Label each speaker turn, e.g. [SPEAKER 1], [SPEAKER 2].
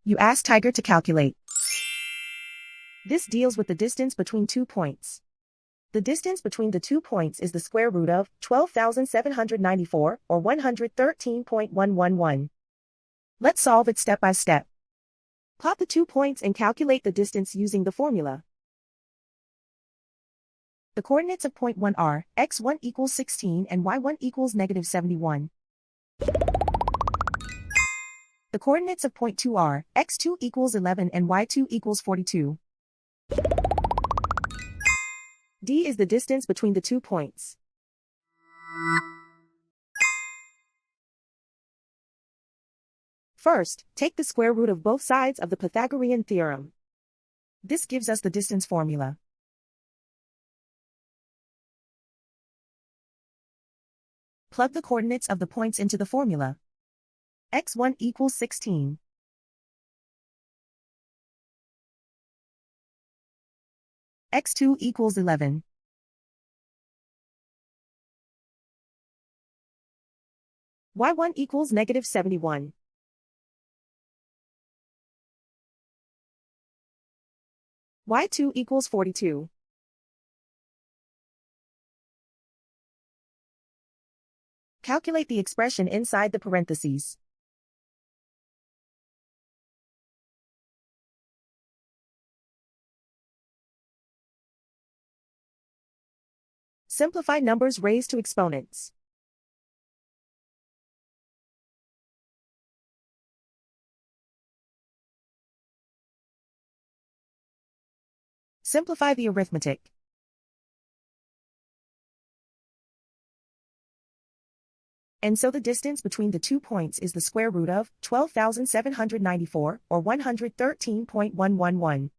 [SPEAKER 1] You ask Tiger to calculate. This deals with the distance between 2 points. The distance between the 2 points is the square root of 12,794, or 113.111. Let's solve it step by step. Plot the 2 points and calculate the distance using the formula. The coordinates of point 1 are x1 equals 16 and y1 equals negative 71. The coordinates of point 2 are x2 equals 11 and y2 equals 42. D is the distance between the 2 points. First, take the square root of both sides of the Pythagorean theorem. This gives us the distance formula. Plug the coordinates of the points into the formula. x1 equals 16. x2 equals 11. y1 equals negative 71. y2 equals 42. Calculate the expression inside the parentheses. Simplify numbers raised to exponents. Simplify the arithmetic. And so the distance between the 2 points is the square root of 12,794, or 113.111.